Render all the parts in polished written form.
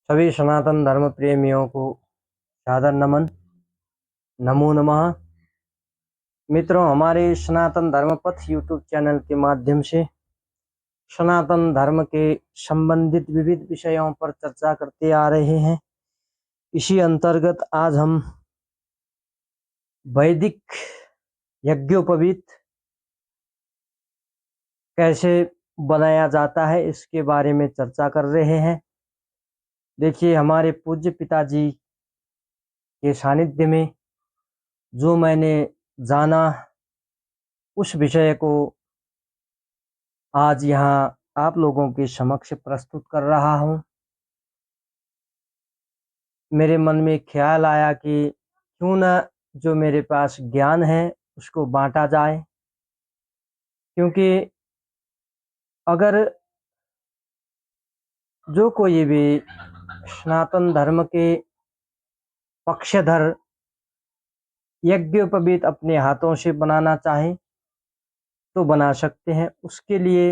सभी सनातन धर्म प्रेमियों को सादर नमन। नमो नमः। मित्रों, हमारे सनातन धर्म पथ यूट्यूब चैनल के माध्यम से सनातन धर्म के संबंधित विविध विषयों पर चर्चा करते आ रहे हैं। इसी अंतर्गत आज हम वैदिक यज्ञोपवीत कैसे बनाया जाता है इसके बारे में चर्चा कर रहे हैं। देखिए, हमारे पूज्य पिताजी के सानिध्य में जो मैंने जाना उस विषय को आज यहाँ आप लोगों के समक्ष प्रस्तुत कर रहा हूँ। मेरे मन में ख्याल आया कि क्यों न जो मेरे पास ज्ञान है उसको बांटा जाए, क्योंकि अगर जो कोई भी सनातन धर्म के पक्षधर यज्ञोपवीत अपने हाथों से बनाना चाहे तो बना सकते हैं। उसके लिए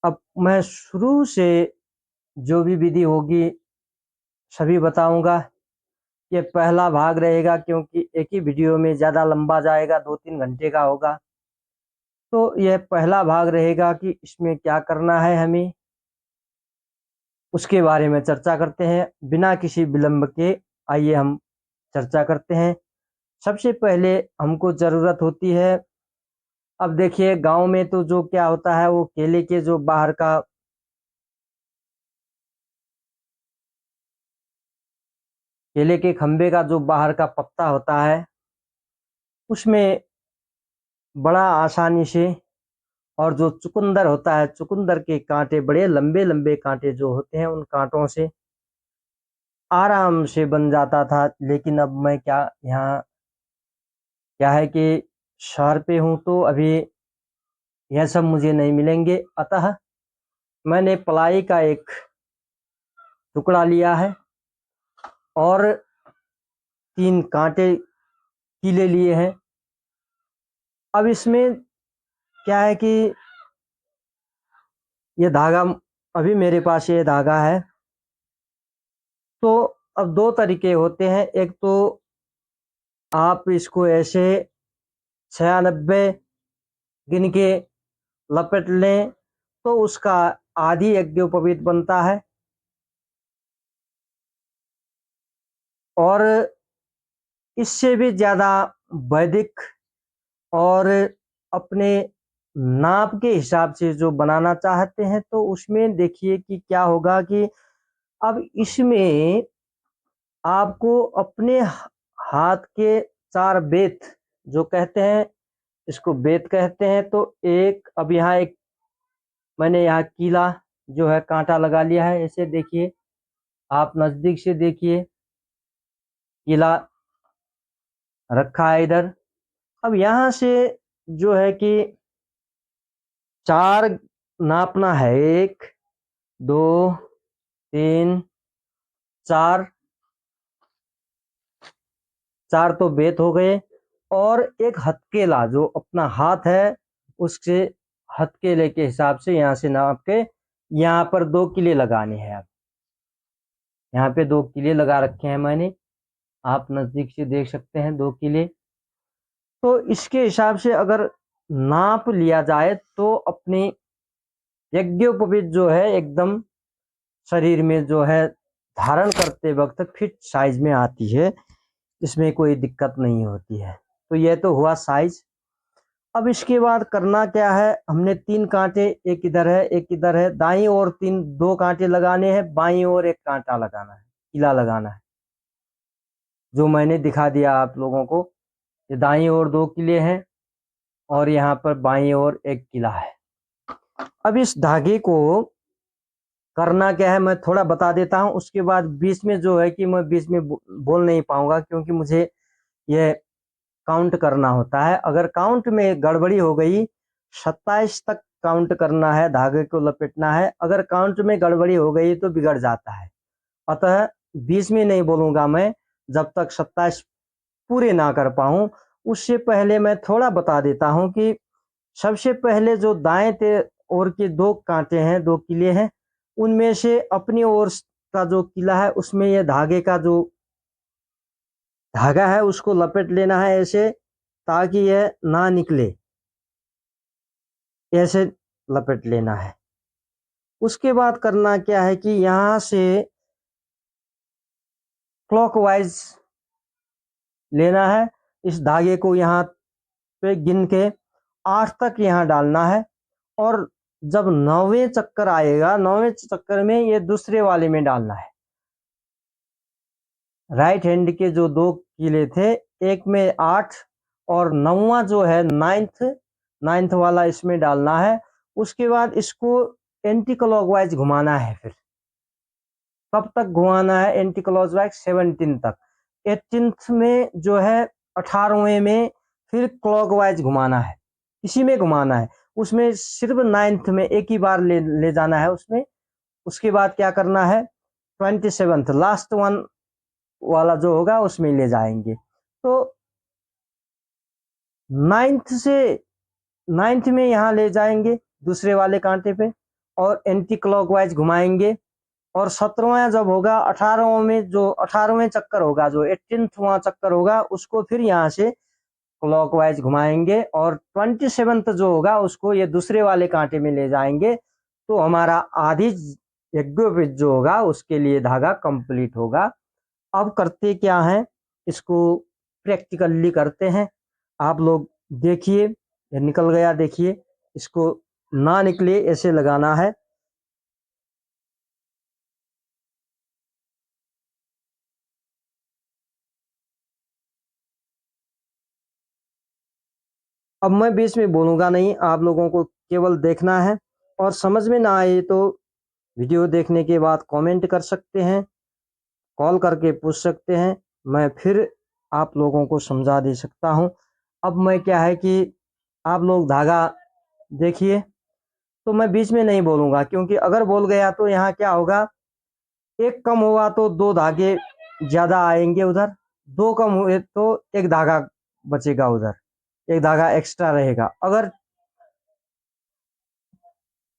अब मैं शुरू से जो भी विधि होगी सभी बताऊंगा। ये पहला भाग रहेगा, क्योंकि एक ही वीडियो में ज़्यादा लंबा जाएगा, 2-3 घंटे का होगा। तो यह पहला भाग रहेगा कि इसमें क्या करना है हमें, उसके बारे में चर्चा करते हैं। बिना किसी विलंब के आइए हम चर्चा करते हैं। सबसे पहले हमको ज़रूरत होती है, अब देखिए गांव में तो जो क्या होता है वो केले के जो बाहर का केले के खंबे का जो बाहर का पत्ता होता है उसमें बड़ा आसानी से, और जो चुकंदर होता है, चुकंदर के कांटे बड़े लंबे लंबे कांटे जो होते हैं उन कांटों से आराम से बन जाता था। लेकिन अब मैं क्या है कि शहर पे हूँ तो अभी यह सब मुझे नहीं मिलेंगे। अतः मैंने पलाई का एक टुकड़ा लिया है और 3 कांटे कीले लिए हैं। अब इसमें क्या है कि ये धागा, अभी मेरे पास ये धागा है। तो अब 2 तरीके होते हैं। एक तो आप इसको ऐसे 96 गिन के लपेट लें तो उसका आधी यज्ञोपवीत बनता है, और इससे भी ज़्यादा वैदिक और अपने नाप के हिसाब से जो बनाना चाहते हैं तो उसमें देखिए कि क्या होगा कि अब इसमें आपको अपने हाथ के 4 बेत जो कहते हैं, इसको बेत कहते हैं। तो एक, अब यहाँ एक मैंने यहाँ कीला जो है कांटा लगा लिया है। ऐसे देखिए, आप नज़दीक से देखिए, कीला रखा है इधर। अब यहाँ से जो है कि 4 नापना है, 1 2 3 4, 4 तो बेत हो गए। और एक हथकेला जो अपना हाथ है उससे हथकेले के हिसाब से यहाँ से नाप के यहाँ पर 2 किले लगाने हैं। अब यहाँ पे 2 किले लगा रखे हैं मैंने, आप नजदीक से देख सकते हैं 2 किले। तो इसके हिसाब से अगर नाप लिया जाए तो अपनी यज्ञोपवीत जो है एकदम शरीर में जो है धारण करते वक्त फिट साइज में आती है, इसमें कोई दिक्कत नहीं होती है। तो यह तो हुआ साइज। अब इसके बाद करना क्या है, हमने 3 कांटे, एक इधर है एक इधर है, दाईं ओर 2 कांटे लगाने हैं, बाईं ओर 1 कांटा लगाना है, किला लगाना है जो मैंने दिखा दिया आप लोगों को। ये दाईं ओर 2 किले हैं और यहाँ पर बाईं ओर 1 किला है। अब इस धागे को करना क्या है मैं थोड़ा बता देता हूँ, उसके बाद बीच में जो है कि मैं बीच में बोल नहीं पाऊंगा, क्योंकि मुझे यह काउंट करना होता है। अगर काउंट में गड़बड़ी हो गई, 27 तक काउंट करना है, धागे को लपेटना है। अगर काउंट में गड़बड़ी हो गई तो बिगड़ जाता है। अतः बीच में नहीं बोलूंगा मैं जब तक 27 पूरे ना कर पाऊं। उससे पहले मैं थोड़ा बता देता हूं कि सबसे पहले जो दाएं ओर के 2 कांटे हैं, 2 किले हैं, उनमें से अपनी ओर का जो किला है उसमें ये धागे का जो धागा है उसको लपेट लेना है ऐसे, ताकि यह ना निकले, ऐसे लपेट लेना है। उसके बाद करना क्या है कि यहाँ से क्लॉकवाइज लेना है, इस धागे को यहाँ पे गिन के 8 तक यहाँ डालना है, और जब 9वें चक्कर आएगा, 9वें चक्कर में ये दूसरे वाले में डालना है। राइट हैंड के जो दो किले थे, एक में 8 और 9वां जो है नाइन्थ वाला इसमें डालना है। उसके बाद इसको एंटी क्लॉकवाइज घुमाना है। फिर कब तक घुमाना है एंटी क्लॉकवाइज? 17 तक। 18th में जो है 18वें में फिर क्लॉकवाइज घुमाना है, इसी में घुमाना है। उसमें सिर्फ 9th में एक ही बार ले जाना है उसमें। उसके बाद क्या करना है, 27th लास्ट वन वाला जो होगा उसमें ले जाएंगे। तो 9th में यहाँ ले जाएंगे दूसरे वाले कांटे पे, और एंटी क्लॉकवाइज घुमाएंगे। और 17वां जब होगा, 18वां में जो 18वें चक्कर होगा, जो 18वां चक्कर होगा, उसको फिर यहाँ से क्लॉकवाइज घुमाएंगे। और 27th जो होगा उसको ये दूसरे वाले कांटे में ले जाएंगे। तो हमारा आधी यज्ञोपवीत जो होगा उसके लिए धागा कंप्लीट होगा। अब करते क्या है, इसको प्रैक्टिकली करते हैं। आप लोग देखिए, ये निकल गया, देखिए इसको ना निकले ऐसे लगाना है। अब मैं बीच में बोलूँगा नहीं, आप लोगों को केवल देखना है, और समझ में ना आए तो वीडियो देखने के बाद कमेंट कर सकते हैं, कॉल करके पूछ सकते हैं, मैं फिर आप लोगों को समझा दे सकता हूँ। अब मैं क्या है कि आप लोग धागा देखिए, तो मैं बीच में नहीं बोलूँगा, क्योंकि अगर बोल गया तो यहाँ क्या होगा, एक कम हुआ तो दो धागे ज़्यादा आएंगे उधर, दो कम हुए तो एक धागा बचेगा उधर, एक धागा एक्स्ट्रा रहेगा। अगर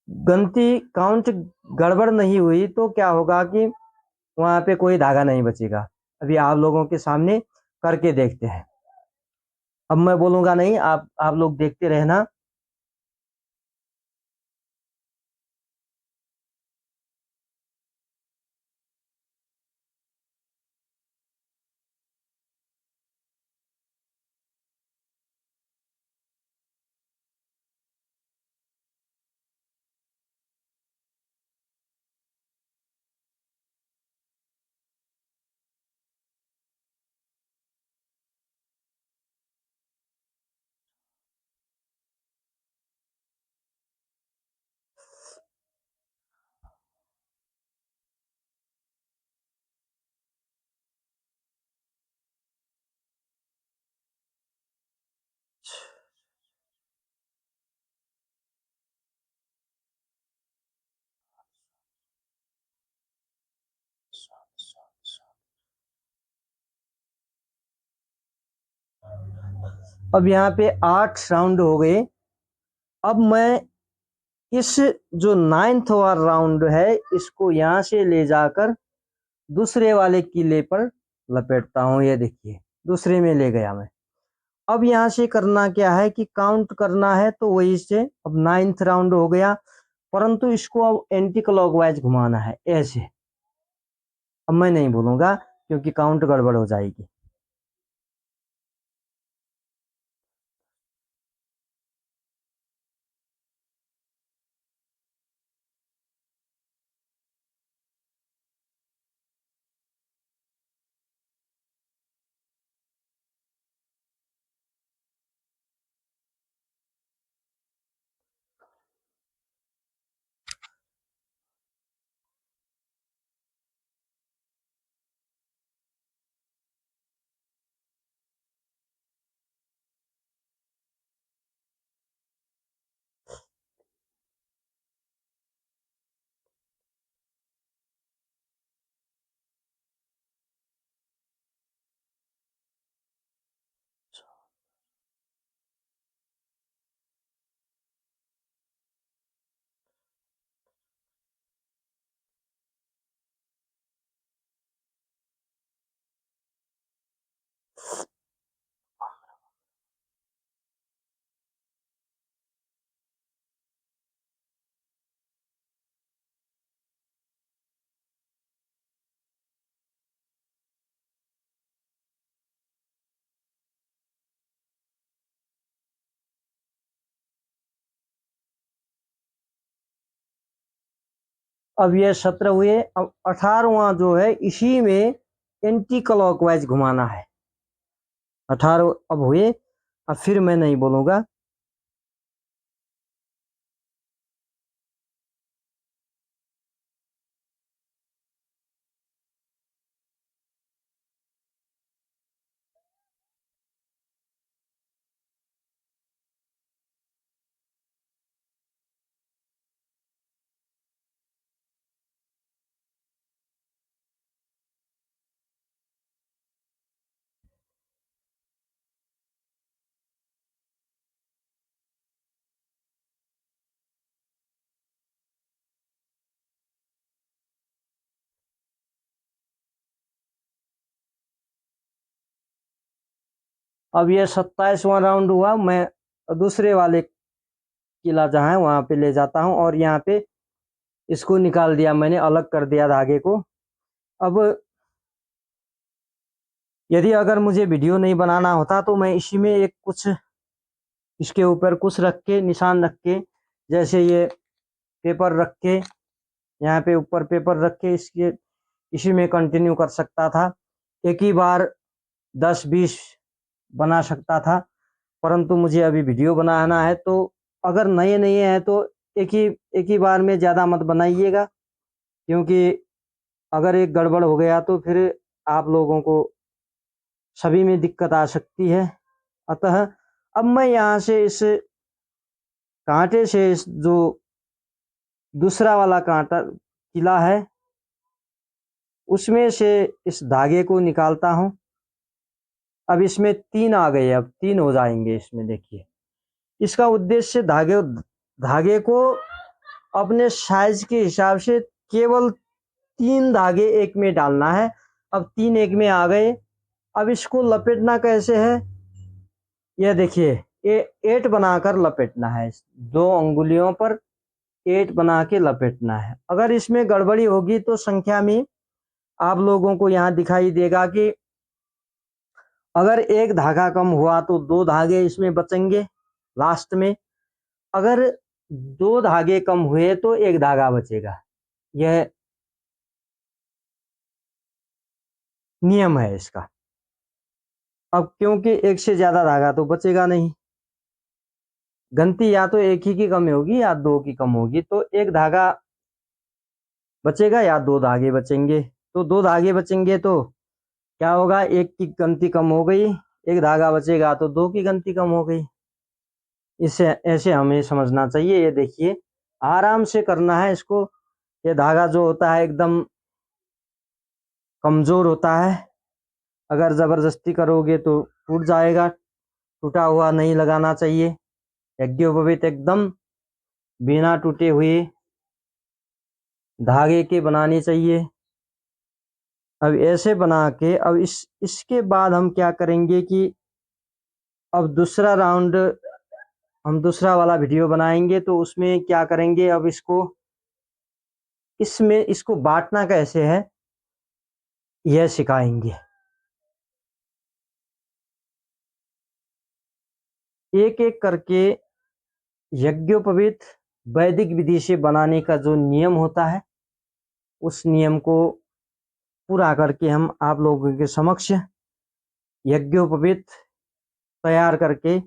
गिनती काउंट गड़बड़ नहीं हुई तो क्या होगा कि वहाँ पे कोई धागा नहीं बचेगा। अभी आप लोगों के सामने करके देखते हैं। अब मैं बोलूँगा नहीं, आप लोग देखते रहना। अब यहाँ पे 8 राउंड हो गए। अब मैं इस जो 9th वाला राउंड है, इसको यहाँ से ले जाकर दूसरे वाले किले पर लपेटता हूँ। ये देखिए, दूसरे में ले गया मैं। अब यहाँ से करना क्या है कि काउंट करना है, तो वही से अब 9th राउंड हो गया, परंतु इसको अब एंटी क्लॉकवाइज घुमाना है ऐसे। अब मैं नहीं बोलूँगा, क्योंकि काउंट गड़बड़ हो जाएगी। अब ये 17 हुए। अब 18वां जो है इसी में एंटी क्लॉकवाइज घुमाना है। 18 अब हुए। अब फिर मैं नहीं बोलूँगा। अब ये 27वां राउंड हुआ। मैं दूसरे वाले किला जहाँ है वहाँ पे ले जाता हूँ और यहाँ पे इसको निकाल दिया मैंने, अलग कर दिया धागे को। अब यदि अगर मुझे वीडियो नहीं बनाना होता तो मैं इसी में एक कुछ इसके ऊपर कुछ रख के, निशान रख के, जैसे ये पेपर रख के, यहाँ पे ऊपर पेपर रख के इसके इसी में कंटिन्यू कर सकता था। एक ही बार 10-20 बना सकता था। परंतु मुझे अभी वीडियो बनाना है, तो अगर नए नए हैं तो एक ही बार में ज़्यादा मत बनाइएगा, क्योंकि अगर एक गड़बड़ हो गया तो फिर आप लोगों को सभी में दिक्कत आ सकती है। अतः अब मैं यहाँ से इस कांटे से जो दूसरा वाला कांटा किला है उसमें से इस धागे को निकालता हूँ। अब इसमें 3 आ गए, अब 3 हो जाएंगे इसमें। देखिए, इसका उद्देश्य धागे धागे को अपने साइज के हिसाब से केवल 3 धागे एक में डालना है। अब 3 एक में आ गए। अब इसको लपेटना कैसे है, यह देखिए, ये 8 बनाकर लपेटना है। 2 अंगुलियों पर 8 बना के लपेटना है। अगर इसमें गड़बड़ी होगी तो संख्या में आप लोगों को यहाँ दिखाई देगा कि अगर एक धागा कम हुआ तो 2 धागे इसमें बचेंगे लास्ट में। अगर 2 धागे कम हुए तो 1 धागा बचेगा। यह नियम है इसका। अब क्योंकि एक से ज्यादा धागा तो बचेगा नहीं, गिनती या तो एक ही की कम होगी या 2 की कम होगी, तो 1 धागा बचेगा या 2 धागे बचेंगे। तो 2 धागे बचेंगे तो क्या होगा, 1 की गिनती कम हो गई, 1 धागा बचेगा तो 2 की गिनती कम हो गई। इसे ऐसे हमें समझना चाहिए। ये देखिए, आराम से करना है इसको। ये धागा जो होता है एकदम कमजोर होता है, अगर जबरदस्ती करोगे तो टूट जाएगा। टूटा हुआ नहीं लगाना चाहिए। यज्ञोपवीत एकदम बिना टूटे हुए धागे के बनानी चाहिए। अब ऐसे बना के अब इसके बाद हम क्या करेंगे कि अब दूसरा राउंड, हम दूसरा वाला वीडियो बनाएंगे तो उसमें क्या करेंगे, अब इसमें इसको बांटना कैसे है यह सिखाएंगे। एक एक करके यज्ञोपवीत वैदिक विधि से बनाने का जो नियम होता है उस नियम को पूरा करके हम आप लोगों के समक्ष यज्ञोपवीत तैयार करके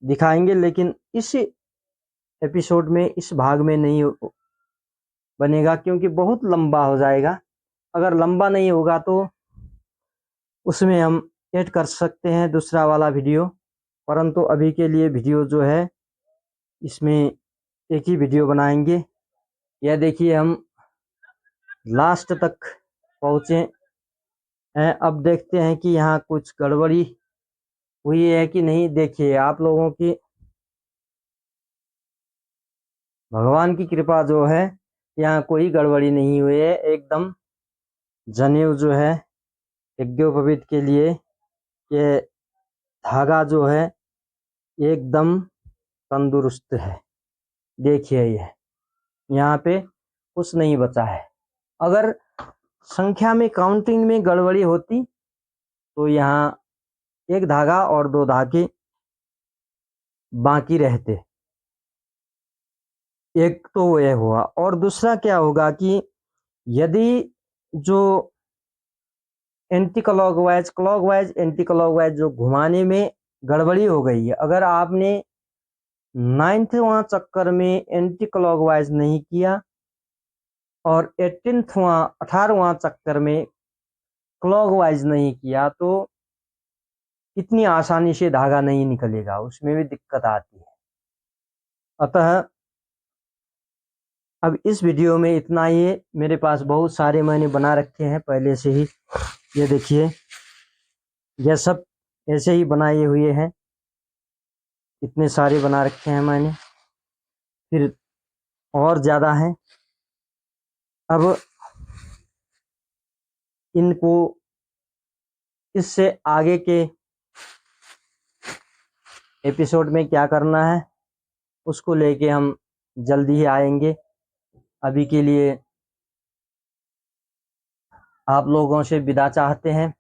दिखाएंगे। लेकिन इस एपिसोड में, इस भाग में नहीं बनेगा, क्योंकि बहुत लंबा हो जाएगा। अगर लंबा नहीं होगा तो उसमें हम ऐड कर सकते हैं दूसरा वाला वीडियो। परंतु अभी के लिए वीडियो जो है इसमें एक ही वीडियो बनाएंगे। यह देखिए, हम लास्ट तक पहुँचे हैं। अब देखते हैं कि यहाँ कुछ गड़बड़ी हुई है कि नहीं। देखिए, आप लोगों की भगवान की कृपा जो है, यहाँ कोई गड़बड़ी नहीं हुई है। एकदम जनेऊ जो है यज्ञोपवीत के लिए, ये धागा जो है एकदम तंदुरुस्त है। देखिए, ये यहाँ पे कुछ नहीं बचा है। अगर संख्या में, काउंटिंग में गड़बड़ी होती तो यहाँ 1 धागा और 2 धागे बाकी रहते। एक तो यह हुआ, और दूसरा क्या होगा कि यदि जो anti clockwise, clockwise, anti clockwise जो घुमाने में गड़बड़ी हो गई है, अगर आपने 9वां चक्कर में एंटी क्लॉकवाइज नहीं किया और 18वां चक्कर में क्लॉकवाइज नहीं किया, तो इतनी आसानी से धागा नहीं निकलेगा, उसमें भी दिक्कत आती है। अतः अब इस वीडियो में इतना ही है। मेरे पास बहुत सारे मैंने बना रखे हैं पहले से ही, ये देखिए, यह सब ऐसे ही बनाए हुए हैं, इतने सारे बना रखे हैं मैंने, फिर और ज़्यादा हैं। अब इनको इससे आगे के एपिसोड में क्या करना है उसको लेके हम जल्दी ही आएंगे। अभी के लिए आप लोगों से विदा चाहते हैं,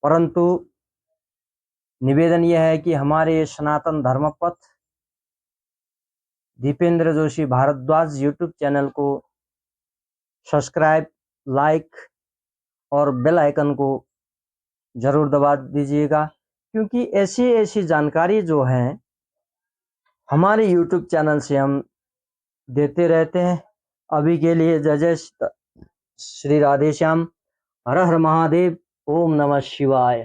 परंतु निवेदन यह है कि हमारे सनातन धर्म पथ दीपेंद्र जोशी भारद्वाज यूट्यूब चैनल को सब्सक्राइब, लाइक और बेल आइकन को ज़रूर दबा दीजिएगा, क्योंकि ऐसी ऐसी जानकारी जो है हमारे यूट्यूब चैनल से हम देते रहते हैं। अभी के लिए जय जय श्री राधे श्याम, हर हर महादेव, ओम नमः शिवाय।